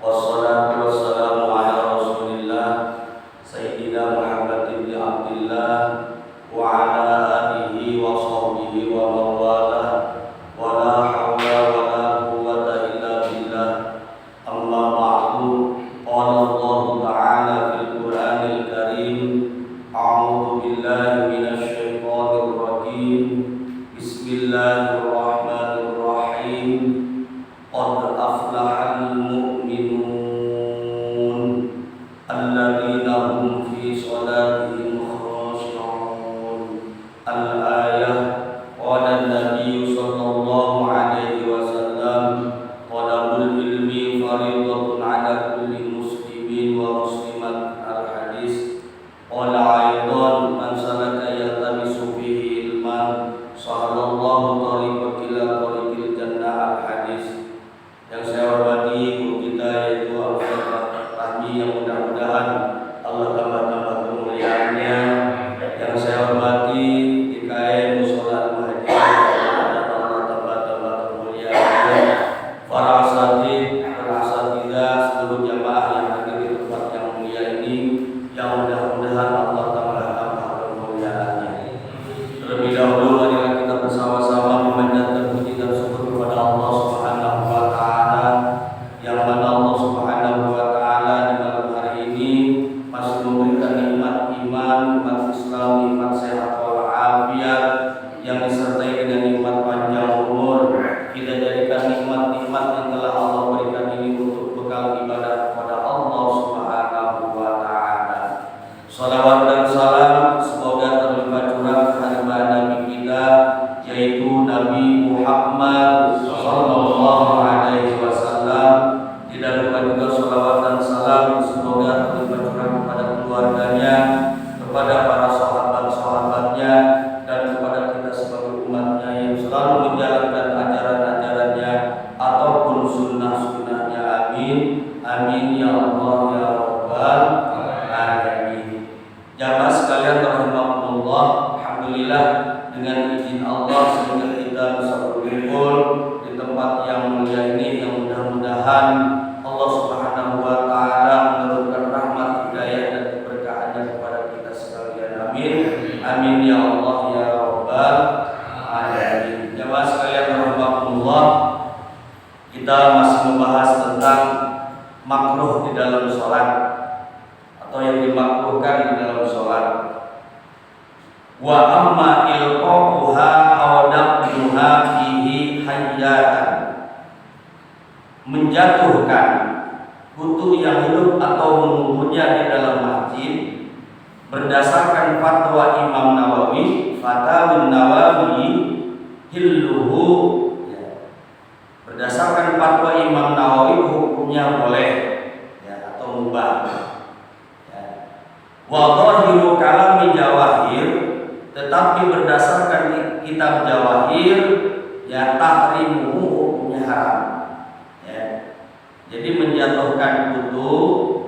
Wassalatu wassalamu ala Rasulillah Sayyidina Muhammad ibn Abdillah wa ala alihi wa sahbihi wa mawalah wa la hawla wa la quwwata illa billah. Amma ba'du. Qala Allah Ta'ala fil Qur'anil Karim, a'udzu billahi minasy syaithanir rajim. Bismillahirrahmanirrahim. Qad aflahal mu'minun alladzina hum fi shalatihim khashi'un. Al-ayah. Qala an-nabiy sallallahu alaihi wasallam, talabul ilmi fardhatun 'ala kulli muslimin wa muslimat. Al-hadis. Qala aidan, man salaka yaltamisu fihi ilman sahalallahu tariqan ila tariqil jannah. Al-hadis. Yang saya hormati guru kita yaitu Al-Ustaz Rahmi, yang mudah-mudahan Allah tambah-tambah kemuliaannya. Yang saya hormati DKM Mushola Al-Muhajirin, Allah tambah-tambah kemuliaannya. Para asatidzah, seluruh jamaah yang hadir di tempat yang mulia ini, yang mudah-mudahan Allah tambah-tambah kemuliaannya. Terlebih dahulu marilah kita bersama-sama memanjatkan puji dan syukur kepada Allah Subhanahu wa taala, yang mana Allah Subhanahu wa taala di malam hari ini masih memberikan nikmat iman, nikmat Islam, nikmat sehat wal afiat, yang disertai dengan nikmat panjang umur. Kita jadikan nikmat-nikmat yang telah Allah berikan ini untuk bekal ibadah kepada Allah Subhanahu wa taala. Salawat dan salam semoga terlimpah curah kepada Nabi kita, yaitu Nabi Muhammad sallallahu alaihi wasallam. Tidak lupa juga salawat dan salam semoga terlimpah curah kepada keluarganya, kepada para sahabat-sahabatnya, dan kepada kita sebagai umatnya yang selalu menjalankan ajaran-ajarannya ataupun sunnah-sunnahnya. Amin. Amin ya Allah ya Rabbal alamin. Jamaah sekalian rahimakumullah, alhamdulillah dengan izin Allah sehingga kita bisa berkumpul di tempat yang mulia ini, yang mudah-mudahan Allah Subhanahu wa taala menurunkan rahmat, hidayah dan keberkahannya kepada kita sekalian. Amin. Amin ya Allah ya Rabbal alamin. Jamaah sekalian rahimakumullah, kita masih membahas tentang makruh di dalam sholat atau yang dimakruhkan di dalam sholat. Wa amma ilqaha aw dabduha fihi hayyatan, menjatuhkan kutu yang hidup atau menguburnya di dalam masjid berdasarkan fatwa Imam Nawawi, Fatawun Nawawi hilluhu, berdasarkan fatwa Imam Nawawi hukumnya boleh atau mubah. Wa dhahiru kalami Jawahir, tetapi berdasarkan kitab Jawahir tahrimuhu, hukumnya haram. Jadi menjatuhkan kutu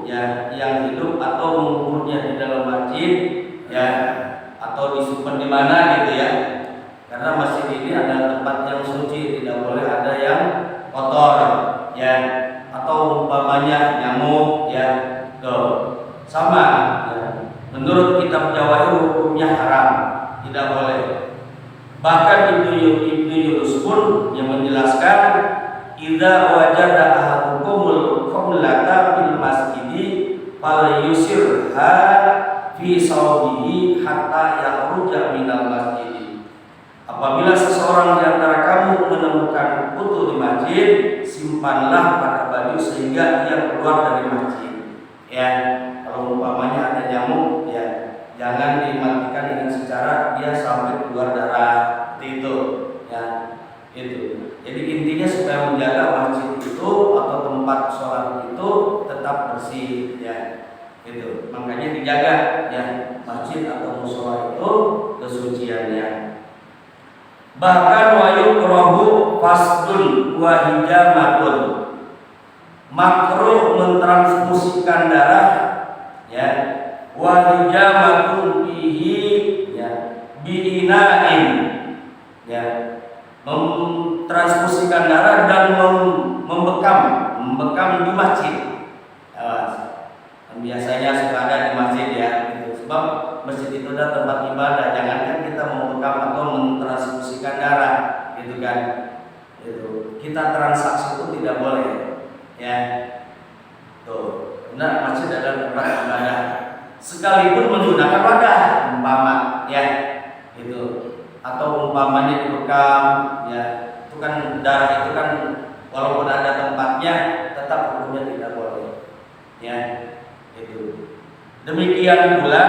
yang hidup atau menguburnya di dalam masjid atau disimpan di mana gitu ya. Karena masjid ini adalah tempat yang suci, tidak boleh ada yang kotor atau umpamanya nyamuk sama. Menurut kitab Jawahir hukumnya haram, tidak boleh. Bahkan Ibnu Yunus pun yang menjelaskan, idza wajada ahadukumul qamlata fil masjidi falyusirha fi sawbihi hatta yakhruja minal masjid. Apabila seseorang di antara kamu menemukan kutu di masjid, simpanlah pada baju sehingga ia keluar dari masjid. Kalau umpamanya ada nyamuk, jangan dimatikan dengan secara dia sampai keluar darah, itu. Jadi intinya supaya menjaga masjid itu atau tempat sholat itu tetap bersih, Itu. Makanya dijaga masjid atau mushola itu kesuciannya. Bahkan wa yukrahu fasdun wa hijamatun, makruh mentransfusikan darah wa hijamatun bihi bi'inain, memtransfusikan darah dan membekam membekam di masjid. Biasanya suka ada di masjid ya, gitu. Sebab masjid itu adalah tempat ibadah. Jangankan kita membekam atau mentransfusikan darah, gitu kan. Gitu. Kita transaksi pun tidak boleh, ya. Tuh, karena masjid adalah tempat ibadah. Sekalipun menggunakan wadah, umpama, ya, gitu. Atau umpamanya dibekam, ya, itu kan darah itu kan walaupun ada tempatnya, tetap hukumnya tidak boleh, ya. Itu. Demikian pula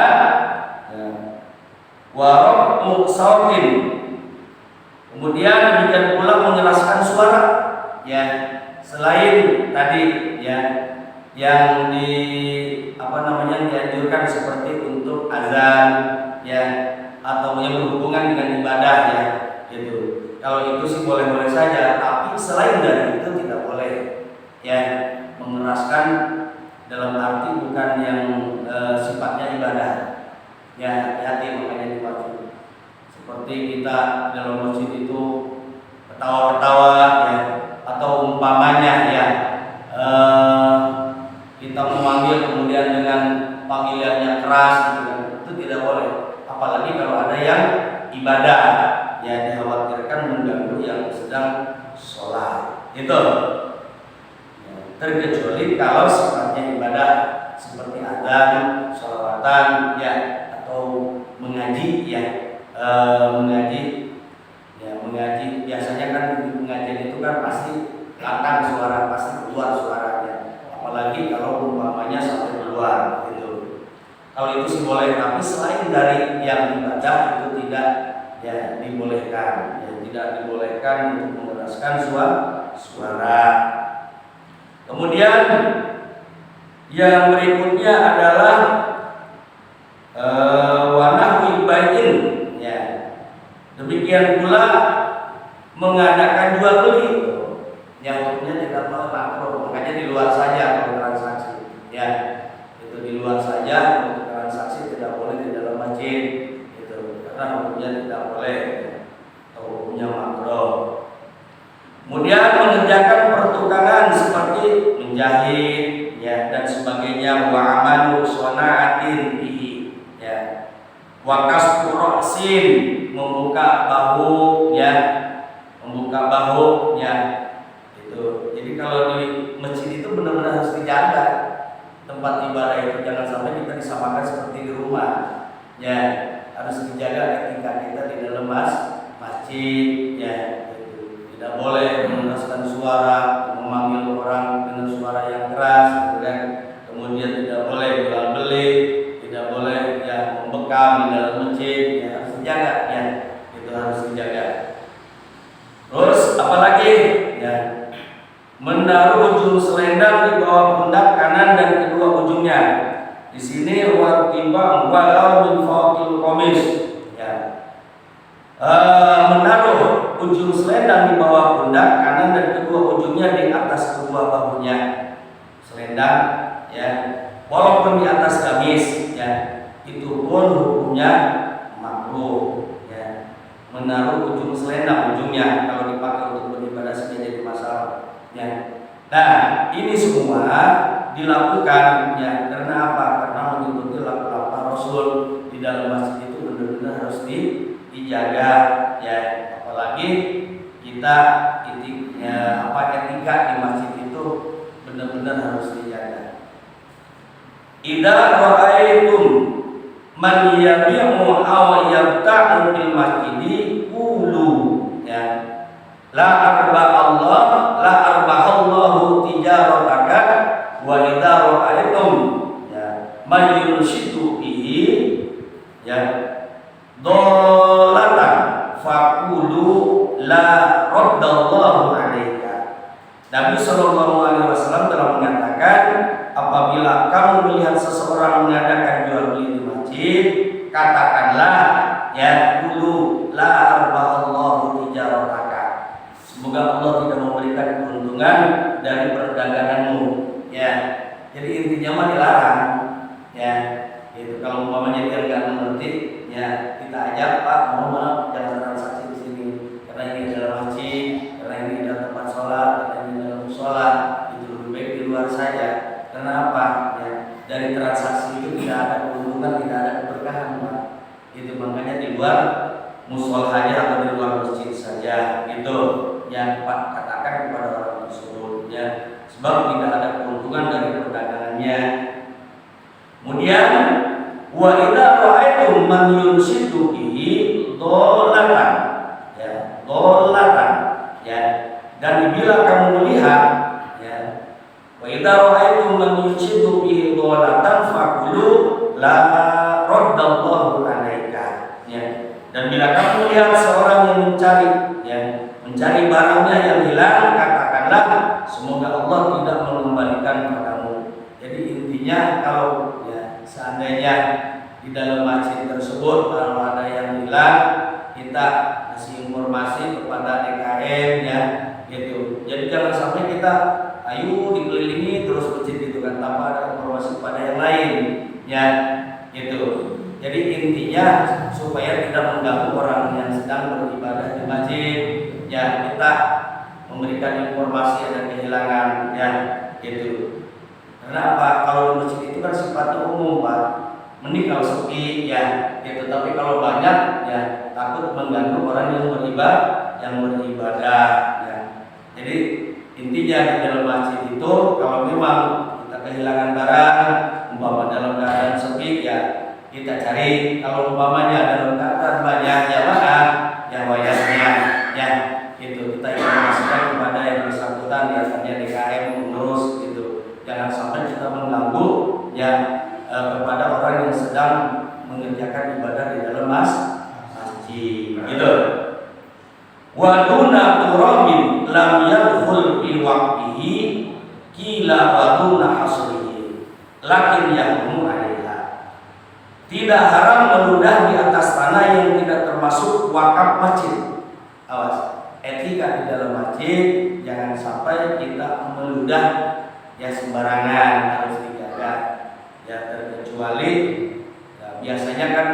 warok muksautin. Kemudian demikian pula mengeraskan suara, ya. Selain tadi, ya, yang dianjurkan seperti untuk azan, ya, atau yang berhubungan dengan ibadah, ya, gitu. Kalau itu sih boleh-boleh saja, tapi selain dari itu tidak boleh, ya, mengeraskan dalam arti bukan yang sifatnya ibadah, ya, hati-hati makanya diwajib. Seperti kita dalam masjid itu ketawa-ketawa, ya, atau umpamanya, ya, kita memanggil kemudian dengan panggilannya keras, gitu kan, itu tidak boleh. Apalagi kalau ada yang ibadah, ya, dikhawatirkan mengganggu yang sedang sholat. Itu. Terkecuali kalau sifatnya ibadah seperti adzan, sholawatan, ya, atau mengaji, ya, mengaji biasanya kan pengajian itu kan pasti lantang suara, pasti keluar suaranya. Apalagi kalau umpamanya sampai keluar, gitu. Kalau itu sih boleh, tapi selain dari yang ibadah itu tidak, ya, dibolehkan, ya, tidak dibolehkan untuk mengeraskan suara. Kemudian yang berikutnya adalah wanahwi bai'in, ya. Demikian pula mengadakan jual beli, yang hukumnya tidak makruh, makanya di luar saja untuk transaksi, ya. Itu di luar saja untuk transaksi, tidak boleh di dalam masjid, gitu. Karena hukumnya tidak boleh, ya, atau hukumnya makruh. Kemudian mengerjakan pertukangan seperti menjahit, ya, dan sebagainya, wa amalu sonaatin bihi, ya, wa kasbu ra'sin, membuka bahu, ya, itu. Jadi kalau di masjid itu benar-benar harus dijaga tempat ibadah itu, jangan sampai kita disamakan seperti di rumah, ya, harus dijaga etika kita di dalam masjid, ya. Tidak boleh mengeraskan suara, memanggil orang dengan suara yang keras, gitu kan. Kemudian tidak boleh jual beli, tidak boleh, ya, membekam di dalam masjid, ya, harus dijaga, ya, itu harus dijaga. Terus apalagi, ya, menaruh ujung selendang di bawah pundak kanan dan kedua ujungnya. Di sini watibang walau min fawqil qamis, ya. Menaruh ujung selendang di bawah pundak kanan dan kedua ujungnya di atas kedua bahunya. Selendang, ya, walaupun di atas gamis, ya, itu pun hukumnya makruh, ya. Menaruh ujung selendang ujungnya kalau dipakai untuk beribadah saja jadi masalah, ya. Nah, ini semua dilakukan, ya, karena apa? Karena mengikuti langkah Rasul di dalam masjid itu benar-benar harus dijaga, ya. Apalagi kita etika di masjid itu benar-benar harus dijaga. Idza ra'aitum man yabi'u aw yabta'u fil masjidi qulu, ya, la arbahallahu tijarataka wa idza ra'aitum, ya, man yurshidu bihi, ya, dolatan faqulu la raddallahu alaika. Nabi sallallahu alaihi wasallam telah mengatakan, apabila kamu melihat seseorang mengadakan jual beli di masjid, katakanlah, ya, qulu la arbahallahu tijarataka. Semoga Allah tidak memberikan keuntungan dari perdaganganmu, ya. Jadi intinya mah dilarang, ya. Itu kalau umpamanya dia nggak mengerti, ya, kita ajak, Pak, mohon maaf jangan transaksi di sini karena ini adalah masjid, karena ini adalah tempat sholat, karena ini adalah musola, itu lebih luar saja. Karena apa? Ya, dari transaksi itu tidak ada keuntungan, tidak ada keberkahan, Pak. Itu makanya di luar musholahnya atau di luar masjid saja. Itu yang Pak katakan kepada orang tersebut. Ya, sebab tidak ada keuntungan dari perdagangannya. Kemudian wa idza ra'aitum man yunsitu bihi dhalatan, ya, dhalatan, ya. Dan bila kamu melihat, ya, wa idza ra'aitum man yunsitu bihi dhalatan faqulu la raddallahu 'alaika, ya. Dan bila kamu melihat seorang yang mencari barangnya yang hilang, katakanlah semoga Allah tidak mengembalikan padamu. Jadi intinya kalau seandainya di dalam masjid tersebut kalau ada yang hilang, kita kasih informasi kepada DKM, ya, gitu. Jadi jangan sampai kita ayo dikelilingi terus masjid gitu kan tanpa ada informasi kepada yang lain, ya, gitu. Jadi intinya supaya tidak mengganggu orang yang sedang beribadah di masjid, ya, kita memberikan informasi ada kehilangan, ya, gitu. Karena apa? Kalau di masjid itu kan sifatnya umum, Pak. Mending kalau sepi, ya, gitu. Tapi kalau banyak, ya, takut mengganggu orang yang beribadah, ya. Jadi intinya di dalam masjid itu kalau memang kita kehilangan barang, umpama dalam keadaan sepi, ya, kita cari. Kalau umpamanya dalam keadaan banyak, ya mana, ya wayahnya, ya, gitu. Kita informasikan kepada yang bersangkutan, biasanya DKM mengurus, gitu. Jangan sampai kita mengganggu, ya, kepada orang yang sedang mengerjakan ibadah di dalam masjid, gitu. Wa duna turabin lam yadkhul fi waqtihi kila wa duna hasrihi lakin yahmu 'alaiha. Tidak haram meludah di atas tanah yang tidak termasuk wakaf masjid. Awas, etika di dalam masjid jangan sampai kita meludah, ya, sembarangan, harus dijaga, ya, terkecuali, ya, biasanya kan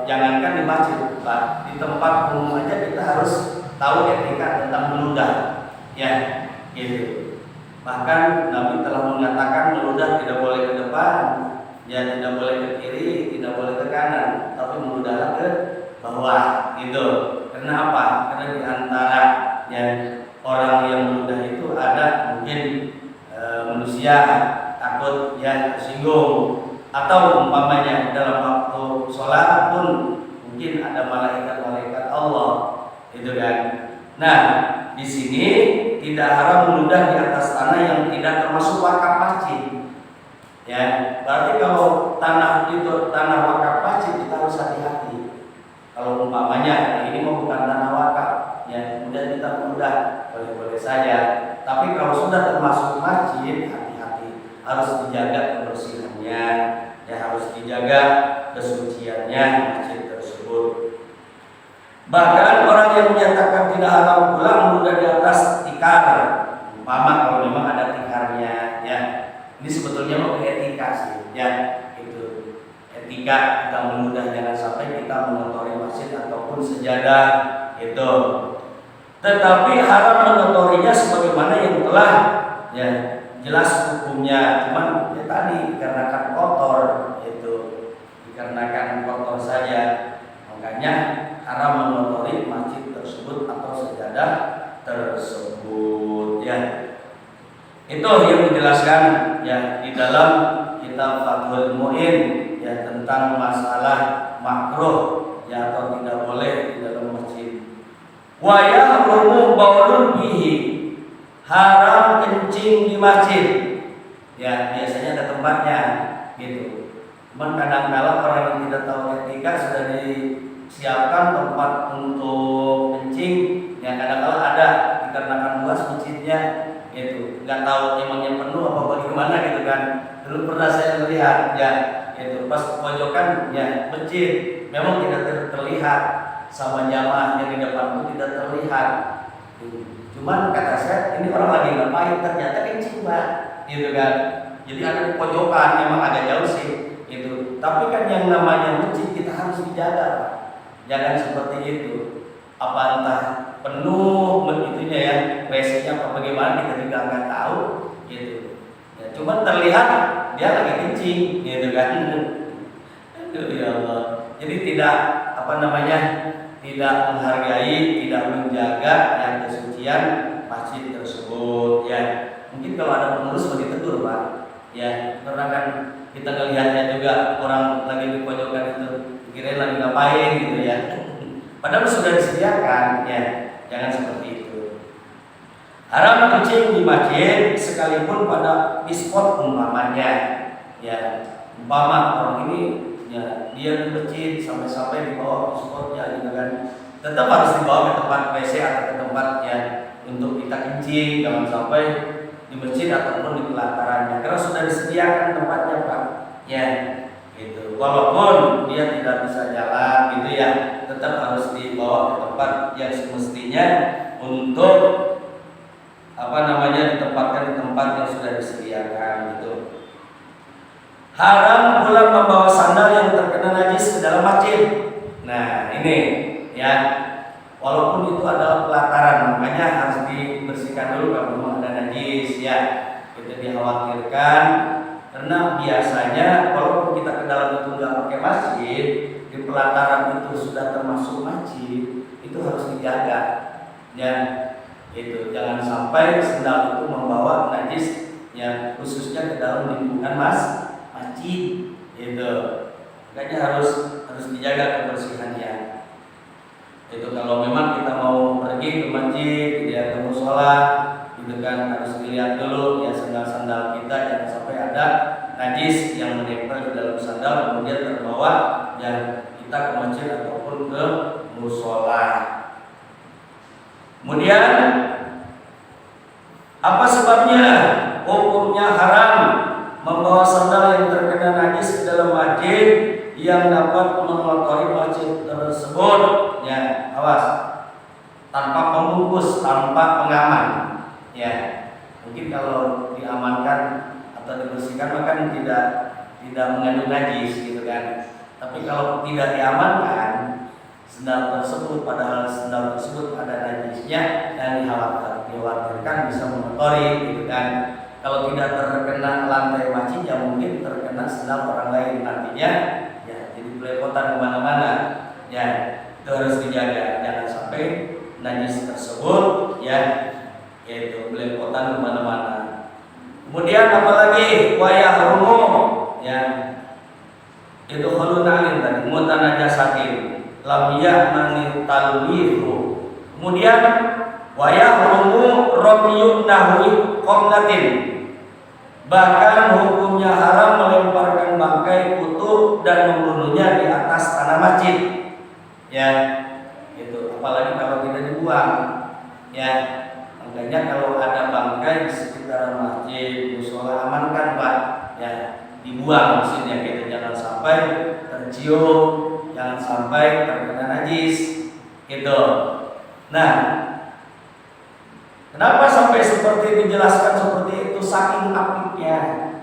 jangankan di masjid, Pak, di tempat umum aja kita harus tahu etika tentang meludah, ya, gitu. Bahkan Nabi telah mengatakan meludah tidak boleh ke depan, ya, tidak boleh ke kiri, tidak boleh ke kanan, tapi meludahlah ke bawah, gitu. Karena apa? Karena di antara, ya, orang yang meludah itu ada mungkin manusia takut, ya, tersinggung, atau umpamanya dalam waktu sholat pun mungkin ada malaikat-malaikat Allah, itu kan. Nah, di sini tidak haram meludah di atas tanah yang tidak termasuk wakaf masjid, ya. Berarti kalau tanah itu tanah wakaf masjid kita harus hati-hati. Kalau umpamanya ini mau bukan tanah wakaf, ya, kemudian kita meludah, boleh-boleh saja. Tapi kalau sudah termasuk masjid, hati-hati, harus dijaga kebersihannya, ya, harus dijaga kesuciannya masjid tersebut. Bahkan orang yang menyatakan tidak haram pula meludah di atas tikar, umpama kalau memang ada tikarnya, ya. Ini sebetulnya mau etika sih, ya, itu etika kita meludah, jangan sampai kita mengotori masjid ataupun sejadah, itu. Tetapi haram mengotorinya sebagaimana yang telah, ya, jelas hukumnya. Cuman, ya, tadi dikarenakan kotor, itu dikarenakan kotor saja, makanya haram mengotori masjid tersebut atau sejadah tersebut, ya. Itu yang dijelaskan, ya, di dalam kitab Fathul Mu'in, ya, tentang masalah makruh, ya, atau tidak boleh di dalam masjid. Wa yahrumu baulun bihi, haram kencing di masjid, ya, biasanya ada tempatnya, gitu. Cuman kadang-kala orang yang tidak tahu etika sudah disiapkan tempat untuk kencing, ya, kadang-kala ada dikarenakan luas masjidnya, gitu. Nggak tahu emangnya penuh apa bagaimana, gitu kan. Dulu pernah saya melihat, ya, itu pas pojokan, ya, masjid memang tidak terlihat sama jamaah yang di depan pun tidak terlihat. Cuman kata saya ini orang lagi ngapain, ternyata kencing, Pak, gitu kan. Jadi ada di pojokan, memang agak jauh sih, gitu. Tapi kan yang namanya masjid kita harus dijaga, Pak. Jangan seperti itu. Apa entah penuh begitunya ya, WC-nya apa bagaimana kita juga nggak tahu gitu. Ya, cuma terlihat dia lagi kencing gitu kan. Aduh ya Allah. Jadi tidak tidak menghargai, tidak menjaga yang kesucian masjid tersebut ya. Mungkin kalau ada pengurus mau ditegur Pak ya, karena kan kita ngelihatnya juga orang lagi di pojokan itu kira lagi ngapain gitu ya. Padahal sudah disediakan ya, jangan seperti itu. Haram kencing di masjid sekalipun pada spot umpamanya ya. Umpama orang ini ya dia di masjid sampai-sampai dibawa ke spotnya gitu kan, tetap harus dibawa ke tempat WC atau ke tempat ya untuk kita kencing, jangan sampai di masjid ataupun di pelatarannya karena sudah disediakan tempatnya Pak ya gitu. Walaupun dia tidak bisa jalan gitu ya, tetap harus dibawa ke tempat yang semestinya untuk ditempatkan di tempat yang sudah disediakan gitu. Haram pula membawa sandal yang terkena najis ke dalam masjid. Nah ini ya, walaupun itu adalah pelataran, makanya harus dibersihkan dulu kalau memang ada najis ya. Itu dikhawatirkan karena biasanya walaupun kita ke dalam itu nggak pakai masjid, di pelataran itu sudah termasuk masjid, itu harus dijaga ya. Itu jangan sampai sandal itu membawa najis yang khususnya ke dalam lingkungan masjid gitu. Makanya harus dijaga kebersihannya. Itu kalau memang kita mau pergi ke masjid, ya ke mushola, gitu kan harus dilihat dulu ya sandal-sandal kita jangan sampai ada najis yang menempel di dalam sandal kemudian terbawa ya kita ke masjid ataupun ke mushola. Kemudian apa sebabnya hukumnya haram membawa sandal yang terkena najis ke dalam masjid yang dapat mengotori masjid tersebut ya, awas, tanpa pembungkus, tanpa pengaman ya. Mungkin kalau diamankan atau dibersihkan maka tidak mengandung najis gitu kan. Tapi kalau tidak diamankan sandal tersebut, padahal sandal tersebut ada najisnya dan dikhawatirkan bisa mengotori gitu kan. Kalau tidak terkena lantai masjid ya mungkin terkena sandal orang lain nantinya ya, jadi belepotan kemana-mana ya. Itu harus dijaga, jangan sampai najis tersebut ya yaitu belepotan kemana-mana. Kemudian apalagi wayah rumu ya, itu khalun alim tadi mutanajasatin lam ya'mani talwihu. Kemudian wayah rumu ramyun nahwi qomnatin, bahkan hukumnya haram melemparkan bangkai kutub dan membunuhnya di atas tanah masjid ya. Itu apalagi kalau tidak dibuang ya. Makanya kalau ada bangkai di sekitar masjid, mushola, amankan Pak ya, dibuang maksudnya gitu. Jangan sampai tercium, jangan sampai terkena najis gitu. Nah, kenapa sampai seperti dijelaskan seperti itu? Saking apiknya,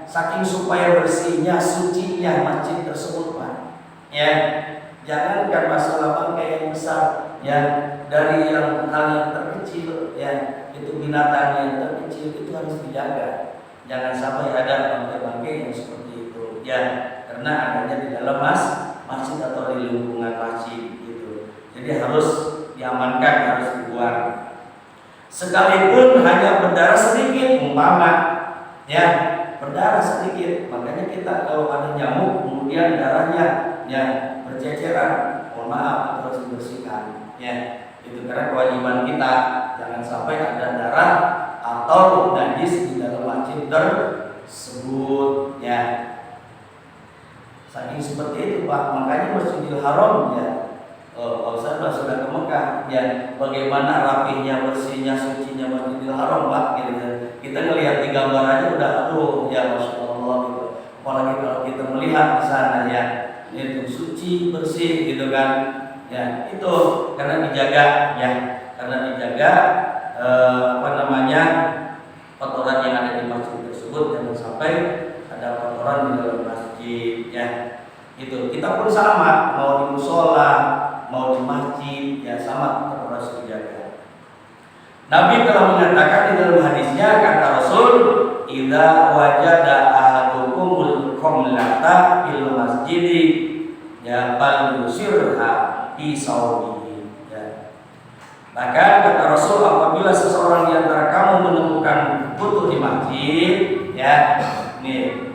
saking supaya bersihnya, sucinya masjid tersebut Pak ya. Jangankan masalah bangkai yang besar ya, dari yang hal yang terkecil ya, itu binatang yang terkecil itu harus dijaga. Jangan sampai ada bangkai-bangkai yang seperti itu ya, karena adanya di dalam masjid atau di lingkungan masjid gitu. Jadi harus diamankan, harus dibuang. Sekalipun hanya berdarah sedikit umpama ya, berdarah sedikit, makanya kita kalau ada nyamuk kemudian darahnya ya berceceran, mohon maaf, harus dibersihkan ya. Itu karena kewajiban kita, jangan sampai ada darah atau najis di dalam masjid tersebut ya. Saking seperti itu Pak, makanya Masjidil Haram ya, saya sudah ke Mekah ya, bagaimana rapihnya, bersihnya, sucinya Masjidil Haram Pak gitu. Kita ngelihat di gambar aja udah aduh ya Masya Allah gitu. Apalagi kalau kita melihat di sana ya, itu suci, bersih gitu kan ya. Itu karena dijaga ya, karena dijaga kotoran yang ada di masjid tersebut, jangan sampai ada kotoran di dalam masjid ya. Itu kita pun sama, mau di mushola, mau di masjid ya, sama tetap harus dijaga. Nabi telah mengatakan di dalam hadisnya, kata Rasul, idza wajada ahadukumul qamlata fil masjid ya bal yusirha fi sawbihi. Ya. Bahkan kata Rasul, apabila seseorang di antara kamu menemukan butuh di masjid, ya, nih,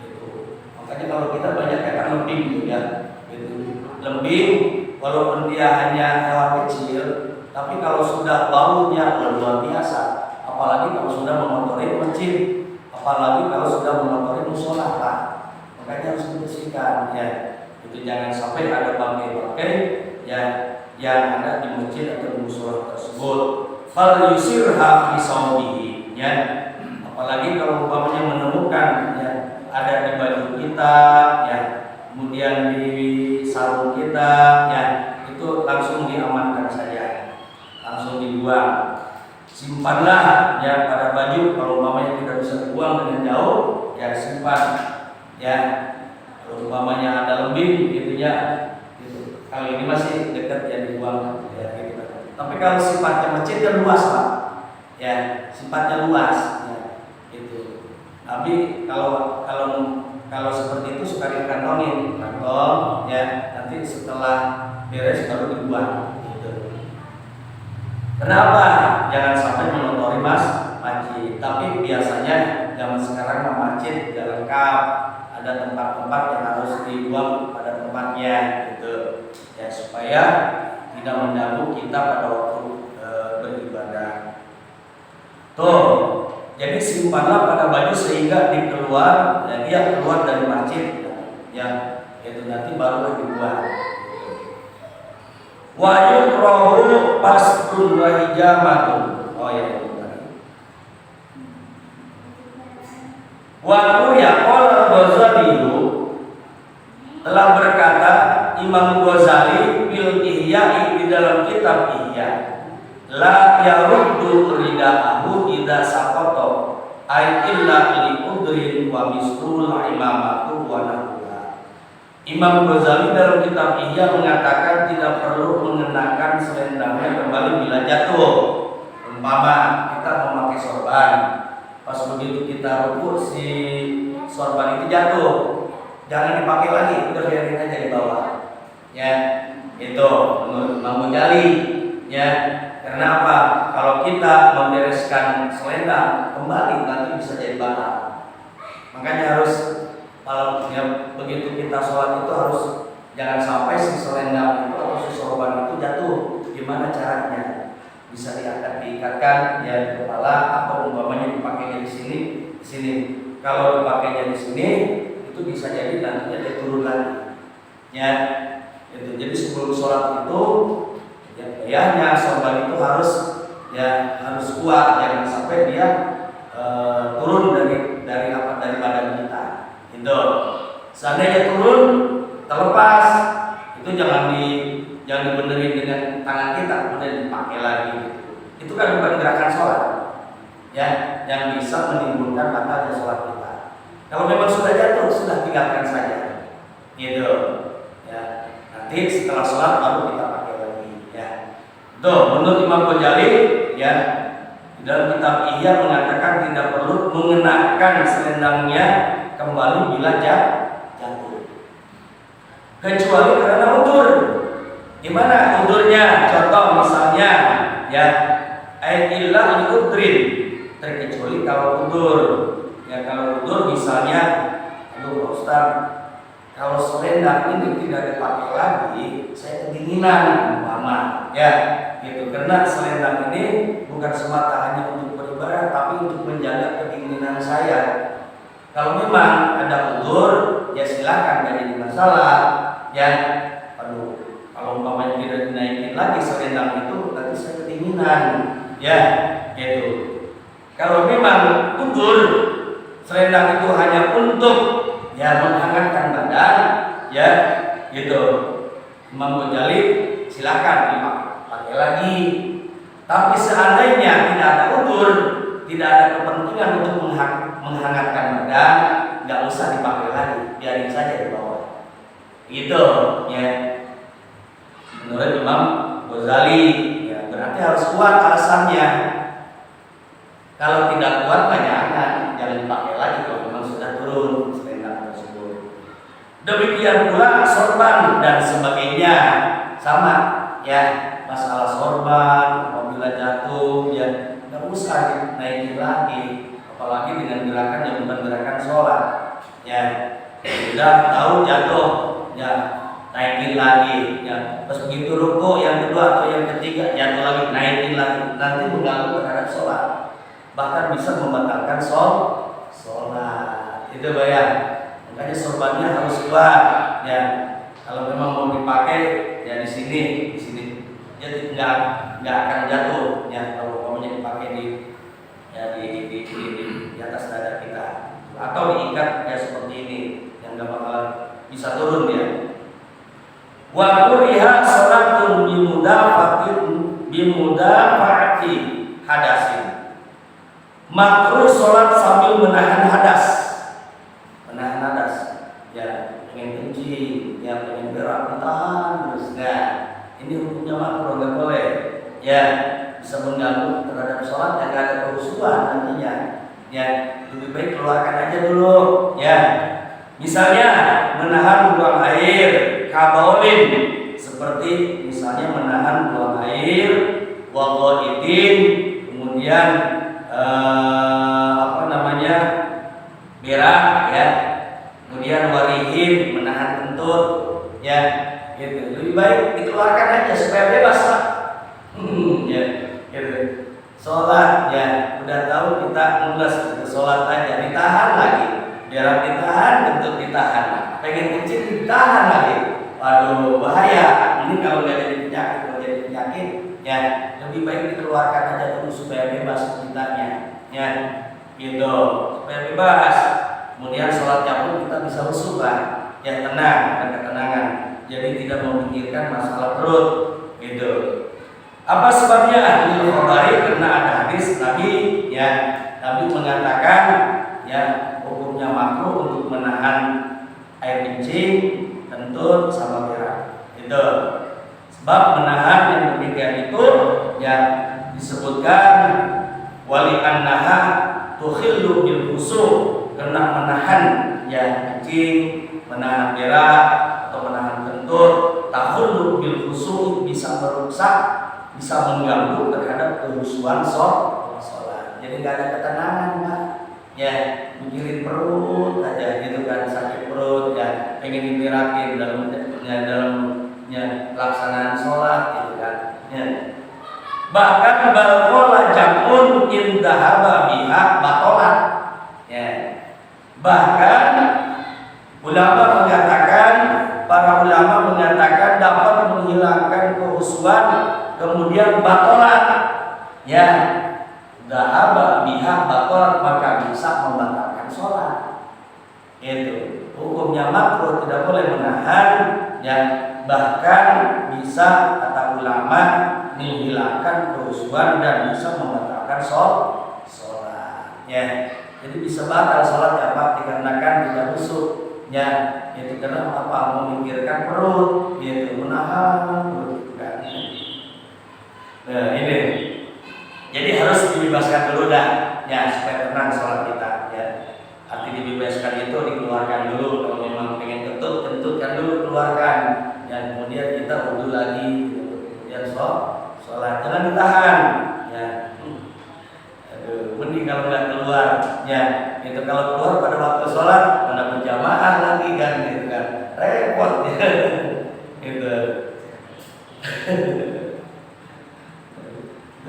itu. Makanya kalau kita banyak kata lembing gitu ya, itu lembing, walaupun dia hanya hewan kecil, tapi kalau sudah baunya luar biasa, apalagi kalau sudah mengotori masjid, apalagi kalau sudah mengotori musola, makanya harus dibersihkan, ya. Itu jangan sampai ada bangkai-bangkai ya yang ada di masjid atau di musola tersebut. Fal yusirha fi sawbihi, ya. Apalagi kalau umpamanya menemukan ya ada di baju kita, ya, kemudian di sarung kita, ya, itu langsung diamankan saja, langsung dibuang. Simpanlah ya pada baju, kalau umpamanya tidak bisa dibuang dengan jauh, ya simpan, ya. Kalau umpamanya ada lembing gitunya, gitu. Kalau ini masih dekat ya dibuang, ya gitu. Tapi kalau sifatnya masjid kan luas, Pak, ya, sifatnya luas, ya, gitu. Tapi kalau seperti itu suka dikantongin, kantong, ya, nanti setelah beres baru dibuang. Kenapa? Jangan sampai mengotori masjid. Tapi biasanya zaman sekarang masjid tidak lengkap, ada tempat-tempat yang harus dibuang pada tempatnya, gitu. Ya, supaya tidak mengganggu kita pada waktu beribadah. Tuh, jadi simpanlah pada baju sehingga dikeluar, ya, dia keluar dari masjid, ya, itu nanti baru dibuang. Wa yukrahu pasrun wa hijamatun. Oh ya, wa ya qala Ghazali telah berkata Imam Ghazali bil Ihya di dalam kitab Ihya, la yaruddu ridaahu idza saqata ay illa li udrin wa misrul imamatu wa nahwa. Imam Ghazali dalam kitab Ihya mengatakan tidak perlu mengenakan selendangnya kembali bila jatuh. Umpama kita memakai sorban, pas begitu kita ruku si sorban itu jatuh, jangan dipakai lagi, udah biarin aja di bawah. Ya, itu menurut Imam Ghazali. Ya, karena apa? Kalau kita membereskan selendang kembali nanti bisa jadi batal. Makanya harus kalau ya, begitu kita sholat itu harus jangan sampai si selendang itu atau si sorban itu jatuh. Gimana caranya? Bisa diikatkan ya di kepala atau umpamanya dipakainya di sini. Kalau dipakainya di sini itu bisa jadi nantinya dia turun lagi. Ya, itu. Jadi sebelum sholat itu ya gayanya sorban itu harus kuat, jangan sampai dia turun dari badan kita. Itu. Seandainya turun terlepas, itu jangan dibenerin dengan tangan kita kemudian dipakai lagi. Itu kan bukan gerakan sholat, ya, yang bisa menimbulkan batalnya sholat kita. Kalau memang sudah jatuh, sudah tinggalkan saja, gitu. Ya, nanti setelah sholat baru kita pakai lagi. Ya, tuh menurut Imam Ghazali, ya, dalam kitab Ihya mengatakan tidak perlu mengenakan selendangnya kembali bila jatuh, kecuali karena udzur. Gimana udzurnya? Contoh misalnya, ya, illa liudrin, terkecuali kalau udzur. Ya, kalau udzur misalnya, aduh Ustaz, kalau selendang ini tidak dipakai lagi, saya kedinginan, umpama, ya, gitu. Karena selendang ini bukan semata hanya untuk beribadah, tapi untuk menjaga kedinginan saya. Kalau memang ada udzur, ya silakan, tidak jadi masalah. Ya, kalau umpamanya tidak dinaikin lagi selendang itu, nanti saya kedinginan. Ya, gitu. Kalau memang udzur, selendang itu hanya untuk ya menghangatkan badan, ya, gitu. Imam Ghazali silakan dipakai lagi. Tapi seandainya tidak ada udzur, tidak ada kepentingan untuk menghangatkan badan, nggak usah dipakai lagi, biarin saja di bawah. Gitu, ya. Menurut Imam Ghazali, ya, berarti harus kuat alasannya. Kalau tidak kuat jangan dipakai lagi kalau memang sudah turun selendang tersebut. Demikian pula sorban dan sebagainya, sama ya, masalah sorban apabila jatuh ya nggak usah naikin lagi, apalagi dengan gerakan yang bukan gerakan sholat ya. Sudah tahu jatuh ya naikin lagi ya, terus begitu ruku yang kedua atau yang ketiga jatuh lagi naikin lagi, nanti mengganggu terhadap sholat, bahkan bisa membatalkan sholat. Itu bayang. Makanya sorbannya harus kuat ya. Kalau memang mau dipakai ya di sini jadi nggak akan jatuh ya kalau umpamanya dipakai di atas dada kita atau diikat ya seperti ini yang nggak bakalan bisa turun ya. Wa kuriha salatun bimudafaati hadasin. Makruh salat sambil menahan hadas. Menahan hadas. Ya, pengen kencing, ya pengen berak, ditahan terus. Nah, ini hukumnya makruh, nggak boleh. Ya, bisa mengganggu terhadap sholat yang nggak ada kehusuan nantinya. Ya, lebih baik keluarkan aja dulu. Ya, misalnya menahan buang air, kabaulin, seperti misalnya menahan buang air, waqaitin, kemudian berak ya, kemudian warihin, menahan kentut ya, gitu. Lebih baik dikeluarkan aja supaya bebas lah. Ya, gitu. Sholat ya, udah tahu kita mulus gitu, sholat aja ditahan lagi, berak ditahan, kentut ditahan, pengen kecil ditahan lagi. Waduh, bahaya. Ini kalau nggak jadi penyakit ya, lebih baik dikeluarkan aja dulu supaya bebas kitanya ya, gitu, supaya bebas. Kemudian sholatnya pun kita bisa khusyuk lah, ya tenang, ada ketenangan. Jadi tidak memikirkan masalah perut, gitu. Apa sebabnya? Ahli Bukhari, karena ada hadis Nabi ya, Nabi mengatakan ya hukumnya makruh untuk menahan air kencing, kentut sama berak. Itu sebab menahan yang demikian itu ya disebutkan wali annaha tukhillu bil khusu', karena menahan ya kencing, menahan berak atau menahan kentut, takhullu bil khusu' bisa merusak, bisa mengganggu terhadap kehusuan sholat. Jadi nggak ada ketenangan kan? Ya mikirin perut aja gitu kan, sakit perut ya, pengen diberakin dalamnya pelaksanaan sholat gitu kan. Ya. Bahkan balqola jamun indahaba biha batolat. Ya. Bahkan para ulama mengatakan dapat menghilangkan kehusuan, kemudian batolat. Ya, dahaba biha batolat, maka bisa membatalkan sholat. Itu hukumnya makruh, tidak boleh menahan. Ya, bahkan bisa kata ulama menghilangkan kehusuan dan bisa membatalkan sholat. Ya, jadi bisa batal sholat ya Pak, dikarenakan tidak khusyuk. Ya, itu karena apa? Memikirkan perut, yaitu menahan perut kan. Nah, ini. Jadi harus dibebaskan dulu dah, ya supaya tenang sholat kita. Ya, arti dibebaskan itu dikeluarkan dulu. Kalau memang pengen kentutkan dulu, keluarkan. Dan kemudian kita wudu lagi, kemudian sholat. Jangan ditahan. Ya, mending kalau nggak keluar. Ya, itu kalau keluar pada waktu sholat, pada berjamaah lagi kan, gitu kan, repot ya. Itu.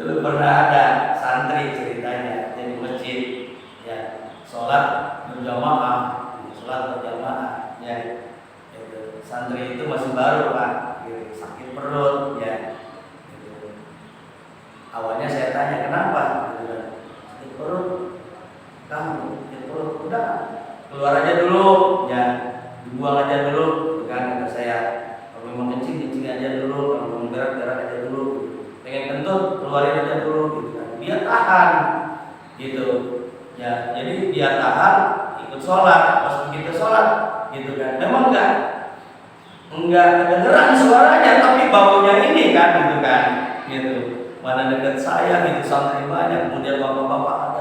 Dulu pernah ada santri ceritanya di masjid, ya sholat berjamaah, ya. Itu. Santri itu masih baru Pak, gitu, sakit perut, ya. Gitu. Awalnya saya tanya kenapa, gitu. Sakit perut, sakit perut, udah keluar aja dulu, ya dibuang aja dulu, kan kata saya. Kalau mau kencing aja dulu, kalau mau berak aja dulu. Pengen kentut, keluarin aja dulu gitu kan. Biar tahan gitu. Ya, jadi biar tahan ikut sholat, pas begitu sholat gitu kan. Memang enggak kedengeran suaranya, tapi baunya ini kan gitu kan. Gitu. Mana dekat saya gitu santri banyak, kemudian bapak-bapak ada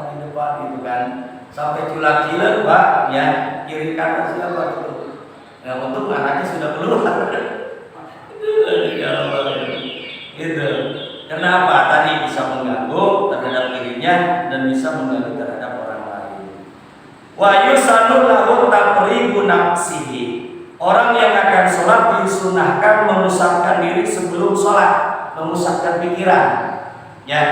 kan. Sampai cilak-cilak Pak, ya kiri kanan siapa itu? Yang untung anaknya sudah keluar. Ya Allah, gitu. Kenapa? Tadi bisa mengganggu terhadap dirinya dan bisa mengganggu terhadap orang lain. Wa yusanu lahu taqribu nafsihi. Orang yang akan sholat disunahkan memusatkan diri sebelum sholat, memusatkan pikiran. Ya,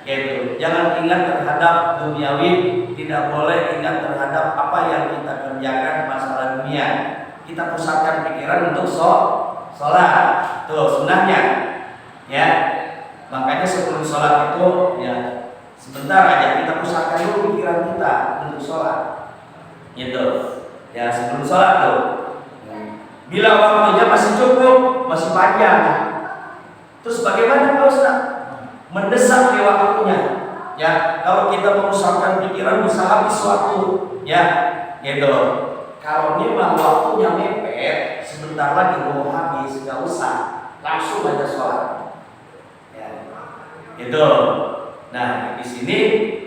gitu. Jangan ingat terhadap duniawi, tidak boleh ingat terhadap apa yang kita kerjakan masalah dunia. Kita pusatkan pikiran untuk sholat. Tuh sunnahnya. Ya, makanya sebelum sholat itu ya sebentar aja kita pusatkan dulu pikiran kita untuk sholat. Gitu. Ya sebelum sholat tuh. Bila waktunya masih cukup, masih panjang, terus bagaimana Pak Ustaz? Mendesak di waktunya. Ya, kalau kita memusatkan pikiran bisa habis waktu. Ya, gitu. Kalau memang waktunya mepet, sebentar lagi mau habis, nggak usah, langsung aja sholat. Ya, gitu. Nah, di sini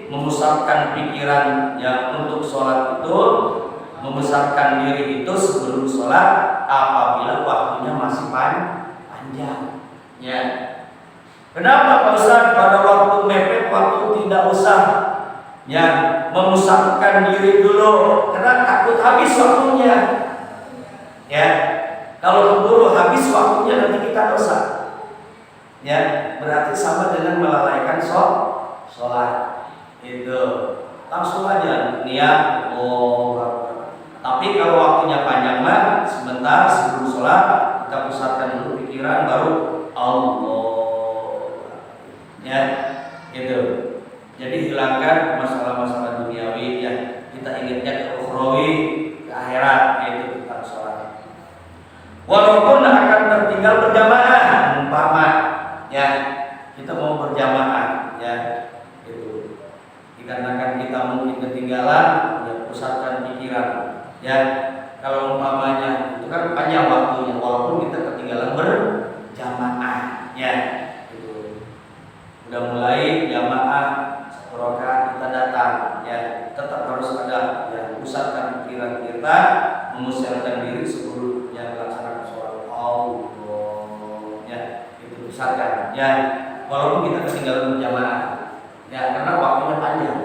memusatkan pikiran yang untuk sholat itu, memusatkan diri itu sebelum sholat apabila waktunya masih panjang. Ya. Kenapa Pak Ustaz pada waktu mepet waktu tidak usah ya memusatkan diri dulu? Karena takut habis waktunya. Ya. Kalau keburu habis waktunya nanti kita dosa. Ya, berarti sama dengan melalaikan sholat. Itu langsung aja niat tapi kalau waktunya panjang mah sebentar sebelum sholat kita pusatkan dulu pikiran baru Allah. Ya, gitu. Jadi hilangkan masalah-masalah duniawi ya. Kita ingatnya ke ukhrawi, ke akhirat, yaitu tentang sholat. Walaupun akan tertinggal berjamaah, umpama ya kita mau berjamaah ya, gitu. Dikarenakan kita mungkin ketinggalan, ya pusatkan pikiran. Ya, kalau umpamanya itu kan panjang waktunya, walaupun kita ketinggalan berjamaah, ya, gitu. Udah mulai jamaah, satu rakaat kita datang, ya, tetap harus ada, ya, pusatkan pikiran kita, memusatkan diri sebelum yang melaksanakan sholat Allah, ya, itu pusatkan, ya, walaupun kita ketinggalan berjamaah, ya, karena waktunya panjang.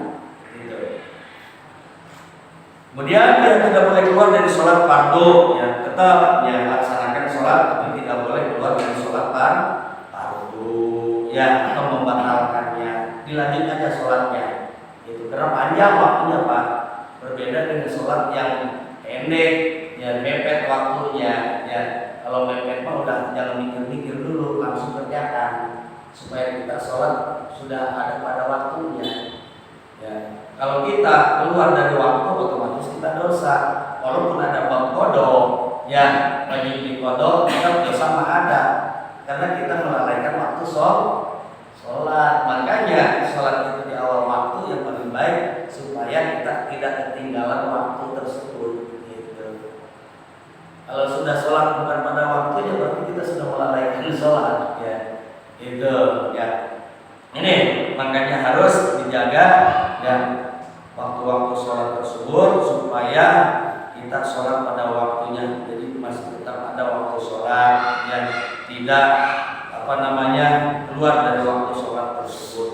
Kemudian dia tidak boleh keluar dari sholat fardu, ya tetap ya laksanakan sholat, tapi tidak boleh keluar dari sholat fardu, ya atau membatalkannya. Dilanjut aja sholatnya, itu karena panjang waktunya Pak. Berbeda dengan sholat yang pendek, ya mepet waktunya, ya kalau mepet mah udah jangan mikir-mikir dulu, langsung kerjakan supaya kita sholat sudah ada pada waktunya. Ya, kalau kita keluar dari waktu otomatis kita dosa. Walaupun ada bab kodok, ya wajib dikodok, tetap dosa mah ada. Karena kita melalaikan waktu sholat. Makanya sholat itu di awal waktu yang paling baik supaya kita tidak ketinggalan waktu tersebut. Gitu. Kalau sudah sholat bukan pada waktunya berarti kita sudah melalaikan sholat. Ya, itu ya. Ini makanya harus dijaga dan waktu-waktu sholat tersebut supaya kita sholat pada waktunya. Jadi masih tetap ada waktu sholat yang tidak keluar dari waktu sholat tersebut.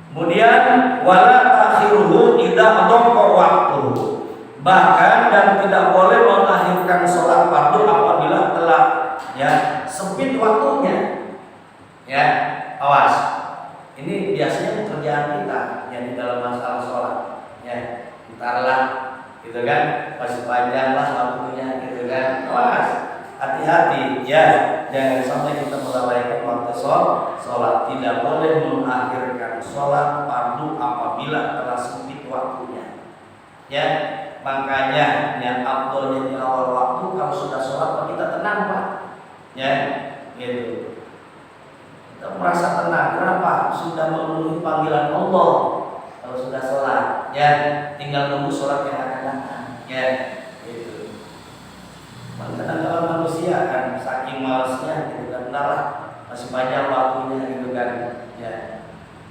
Kemudian wala takhiruhu idza adaqqa waktu. Bahkan dan tidak boleh mengakhirkan sholat fardu apabila telah ya sempit waktunya. Ya, awas. Ini biasanya pekerjaan kita yang di dalam masalah sholat. Ya, entarlah, gitu kan? Masih panjang lah waktunya, gitu kan? Awas, hati-hati, ya. Jangan sampai kita melalaikan waktu sholat. Tidak boleh mengakhirkan sholat fardu apabila telah sempit waktunya. Ya, makanya yang afdolnya di awal waktu kalau sudah sholat kita tenang Pak. Ya, gitu. Kita merasa tenang. Kenapa? Sudah memenuhi panggilan Allah. Kalau sudah sholat, ya tinggal nunggu sholat yang akan datang. Ya, gitu. Kadang-kadang manusia kan saking malasnya, gitu kan, lah masih banyak waktunya, gitu kan. Ya,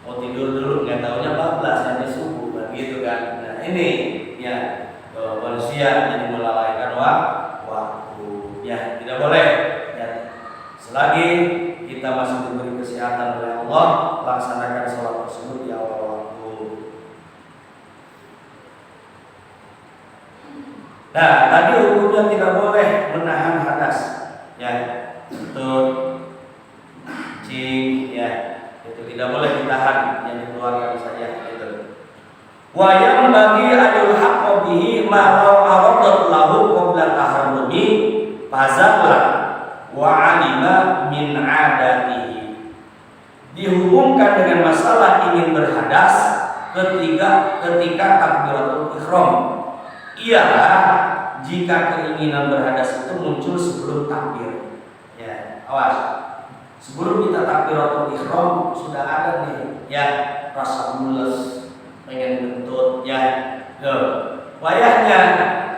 mau tidur dulu, nggak taunya 14 sampai subuh. gitu kan. Nah ini ya manusia jadi melalaikan waktu ya, tidak boleh ya. Selagi kita masih diberi kesehatan oleh Allah, laksanakan sholat tersebut di awal waktu. Nah tadi hukumnya tidak boleh menahan hadas ya, kentut, kencing ya, itu tidak boleh ditahan, yang dikeluarkan saja itu. Wa yang bagi adul haqqo bihi ma law aradat lahu qabla taharrumi fazalla wa alima min adatihi. Dihubungkan dengan masalah ingin berhadas ketika takbiratul ihram. Ialah jika keinginan berhadas itu muncul sebelum takbir. Ya, awas. Sebelum kita takbiratul ihram sudah ada nih ya rasa mules, pengen kentut ya. Wayahnya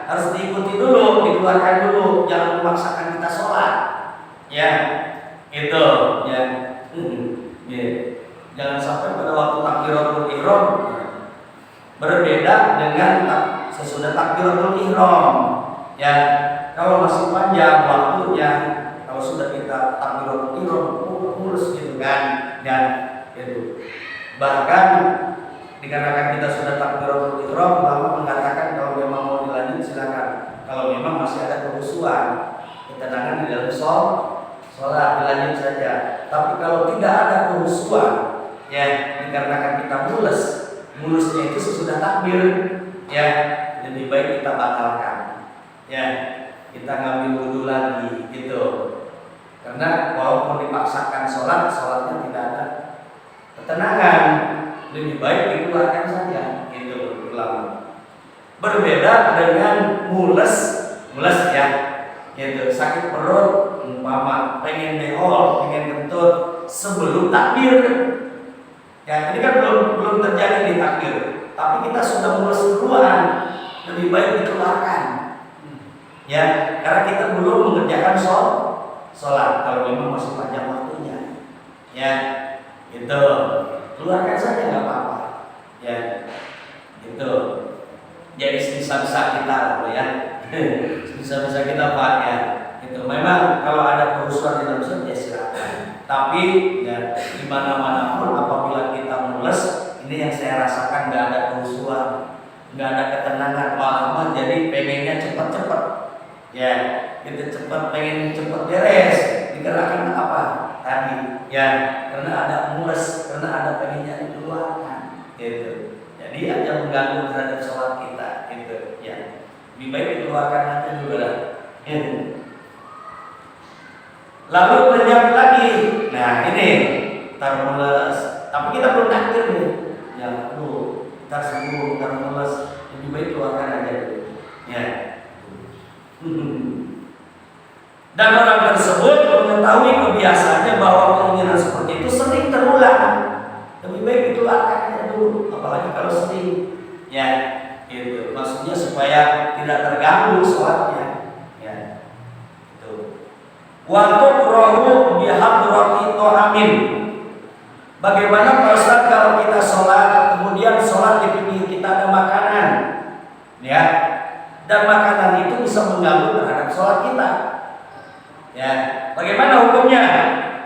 harus diikuti dulu, dikeluarkan dulu, jangan memaksakan kita sholat. Ya, itu ya. Jangan sampai pada waktu takbiratul ihram berbeda dengan sesudah takbiratul ihram. Ya, kalau masih panjang waktunya, kalau sudah kita takbiratul ihram mulus gitu kan. Dan itu bahkan dikarenakan kita sudah takbiratul ihram, lalu mengatakan kalau memang mau dilanjut silakan. Kalau memang masih ada kehusuan, ketenangan di dalam sholat dilanjut saja. Tapi kalau tidak ada kehusuan, ya dikarenakan kita mulusnya itu sesudah takbir, ya lebih baik kita batalkan. Ya, kita ngambil wudhu lagi gitu. Karena walaupun dipaksakan sholatnya tidak ada ketenangan, lebih baik dikeluarkan saja gitu ulama. Berbeda dengan mules ya, gitu sakit perut, umpama pengen behol, pengen kentut sebelum takbir. Ya ini kan belum terjadi di takbir, tapi kita sudah mules duluan, lebih baik dikeluarkan. Ya, karena kita belum mengerjakan sholat kalau memang masih panjang waktunya. Ya, gitu. Keluarkan saja nggak apa-apa. Ya, gitu. Jadi bisa-bisa kita ya. Bisa-bisa kita Pak ya. Itu memang kalau ada kehusuan di dalam sholat ya silakan. Tapi ya di mana-mana pun apabila kita mules, ini yang saya rasakan nggak ada kehusuan, nggak ada ketenangan, malah jadi pengennya cepat-cepat. Ya, kita cepat pengen cepat beres, digerakkan apa tadi? Ya, karena ada mules, karena ada pengennya dikeluarkan, gitu. Jadi ada mengganggu terhadap sholat kita, gitu. Ya, lebih baik dikeluarkan aja dulu lah. Lalu menjawab lagi, nah ini mules, tapi kita belum takbir nih. Ya, tar sembuh, tar mules, lebih baik keluarkan aja dulu. Ya. Dan orang tersebut mengetahui kebiasaannya bahwa keinginan seperti itu sering terulang, lebih baik dikeluarkan aja dulu, apalagi kalau sering. Ya, gitu. Maksudnya supaya tidak terganggu sholatnya. Ya, itu. Waktu rohu bihadrati to'amin. Bagaimana Pak Ustaz kalau kita sholat, kemudian sholat di pinggir kita ada makanan, ya? Dan makanan itu bisa mengganggu terhadap sholat kita. Ya, bagaimana hukumnya?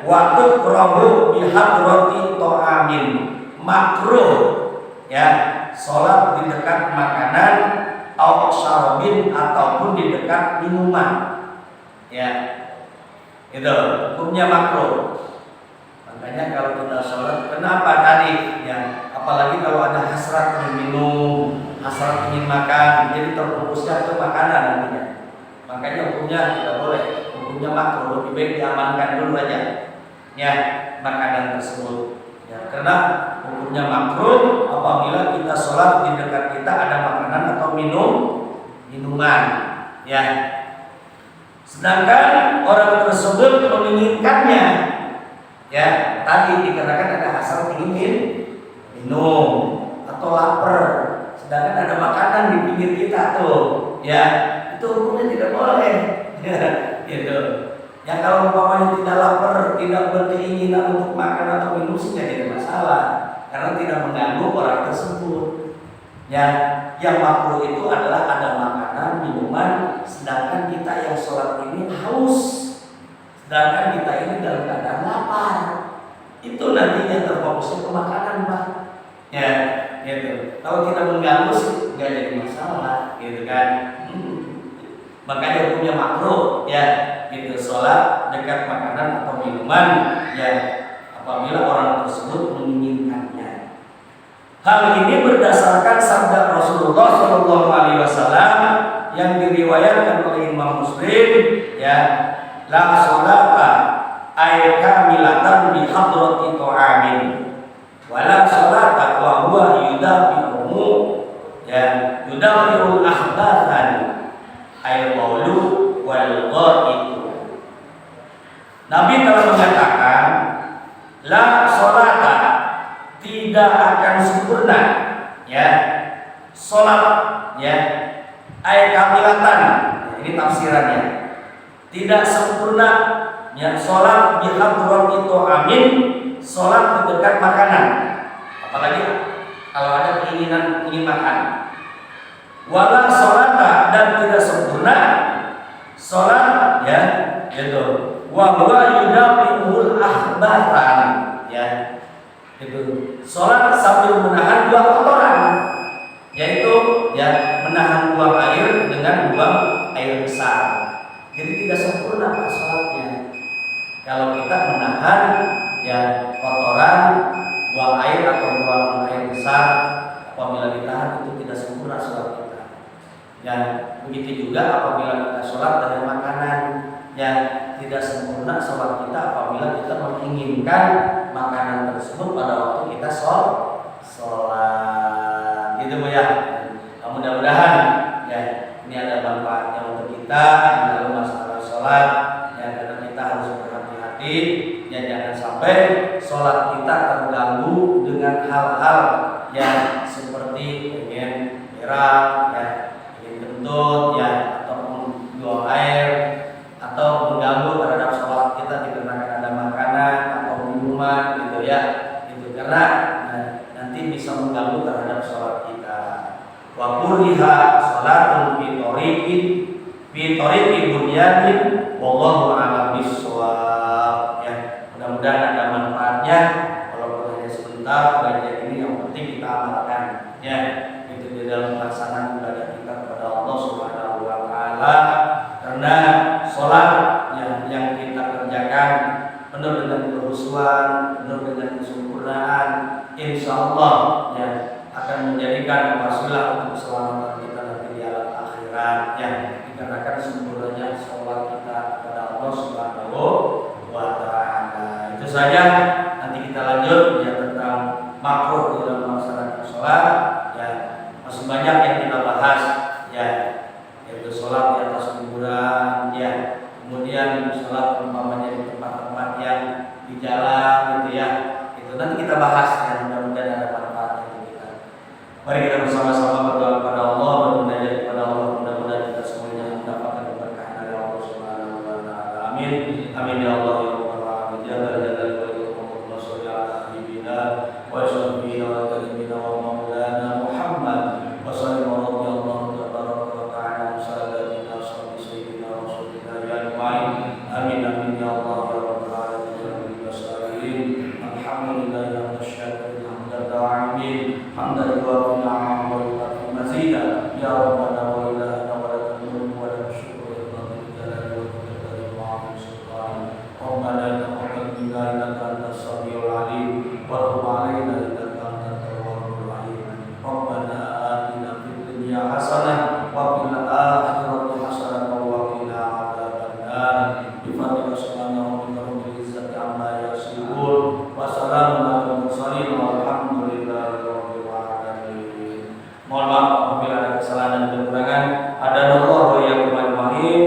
Waktu rohu bihadrati to'amin, makruh, ya, sholat di dekat makanan, atau syarabin ataupun di dekat minuman. Ya, itu hukumnya makruh. Makanya kalau kita sholat, kenapa tadi? Ya, apalagi kalau ada hasrat ingin minum, hasrat ingin makan, jadi terfokusnya ke makanan nantinya. Makanya hukumnya tidak boleh, hukumnya makruh, lebih baik diamankan dulu aja, ya makanan tersebut. Ya, karena hukumnya makruh apabila kita sholat di dekat kita ada makanan atau minuman, ya. Sedangkan orang tersebut menginginkannya, ya tadi dikarenakan ada hasrat ingin minum atau lapar, sedangkan ada makanan di pinggir kita tuh, ya itu hukumnya tidak boleh, ya, gitu. Ya kalau umpamanya tidak lapar, tidak berkeinginan untuk makan atau minum sih tidak masalah, karena tidak mengganggu orang tersebut. Ya, yang makruh itu adalah ada makanan, minuman, sedangkan kita yang sholat ini haus, sedangkan kita ini dalam keadaan lapar. Itu nantinya terfokusnya ke makanan, Pak. Ya, gitu. Kalau tidak mengganggu sih nggak jadi masalah, gitu kan. Makanya hukumnya makruh, ya, gitu. Sholat dekat makanan atau minuman, ya, apabila orang tersebut menginginkannya. Hal ini berdasarkan sabda Rasulullah SAW yang diriwayatkan oleh Imam Muslim, ya, la sholata ay kamilatan bi hadrati ta'amin wala sholata wa huwa yudafi'uhu, ya, yudafi'ul ahbathan ay baulu wal ghaitu. Nabi telah mengatakan la sholata, tidak akan sempurna, ya, sholat, ya, ayat kamilatan, ini tafsirannya, tidak sempurna, ya, sholat bihadrati ta'amin, sholat di dekat makanan, apalagi kalau ada keinginan ingin makan. Wala sholata, dan tidak sempurna sholat, ya, gitu. Wa huwa yudafi'ul ahbatan, ya, itu sholat sambil menahan dua kotoran, yaitu, ya, menahan buang air dengan buang air besar. Jadi tidak sempurna Pak sholatnya. Kalau kita menahan, ya, kotoran, buang air atau buang air besar, apabila ditahan itu tidak sempurna sholat kita. Ya, begitu juga apabila kita sholat dari makanan, ya, tidak sempurna sholat kita apabila kita menginginkan makanan tersebut pada waktu kita sholat, gitu Bu, ya. Mudah-mudahan, ya, ini ada manfaatnya untuk kita dalam masalah sholat, ya, karena kita harus berhati-hati, ya, jangan sampai sholat kita terganggu dengan hal-hal yang seperti ingin berak, ya, ingin kentut, ya, ataupun buang air, atau mengganggu terhadap sholat kita dikarenakan ada makanan atau minuman, gitu, ya, gitu, karena nanti bisa mengganggu terhadap sholat kita. Wa kuriha sholatun fi tariqi bunyanin wallahu a'lam bishawab, ya. Mudah-mudahan ada manfaatnya, walaupun hanya sebentar belajar ini, yang penting kita amalkan, ya, itu di dalam pelaksanaan ibadah kita kepada Allah Subhanahu wa taala. Karena sholat, ya, yang kita kerjakan penuh dengan kehusuan, penuh dengan kesempurnaan, insyaallah, ya, akan menjadikan wasilah untuk keselamatan kita nanti di alam akhirat, ya, dikarenakan sempurnanya sholat kita kepada Allah Subhanahu wa taala. Itu saja, nanti kita lanjut, ya, tentang makruh dalam melaksanakan sholat, ya, masih banyak yang kita bahas, ya, yaitu sholat di atas kuburan, ya, kemudian sholat umpamanya di tempat-tempat yang di jalan, gitu, ya, itu nanti kita bahas, ya, mudah-mudahan ada manfaatnya untuk kita. Mari kita bersama-sama berdoa kepada Allah, bermunajat kepada Allah, mudah-mudahan kita semuanya mendapatkan keberkahan dari Allah Subhanahu wa taala. Amin. Amin ya Allah ya Rabbal alamin. Ya dzal jalali wal ikram wa sholli ala habibina wa syafiina wa karimina wa maulana Muhammad wa sallallahu radhiyallahu tabaraka wa ta'ala sayyidina sayyidina rasulina ya ajmain. Amin amin ya Allah ya Rabbal alamin. Alhamdulillah ya masyakur hamdan amin. Hamdan wa na'am wa yukafi mazida ya Rabbana wa ilahana wa lakal mulku wa lakal syukru ya Rabbal jalali wa qadri wa azim sultan. Rabbana taqabbal minna innaka antas samiul alim wa tub 'alaina innaka antat tawwabur rahim. Rabbana atina fid dunya hasanah wa fil akhirati hasanah wa qina adzabannar. Bi fadlika subhanahu wa ta'ala izzati amma yasifun wa salamun alal mursalin walhamdulillahi rabbil alamin. Mohon maaf apabila ada kesalahan dan kekurangan. Ada Allah wa iyyakum ajmain.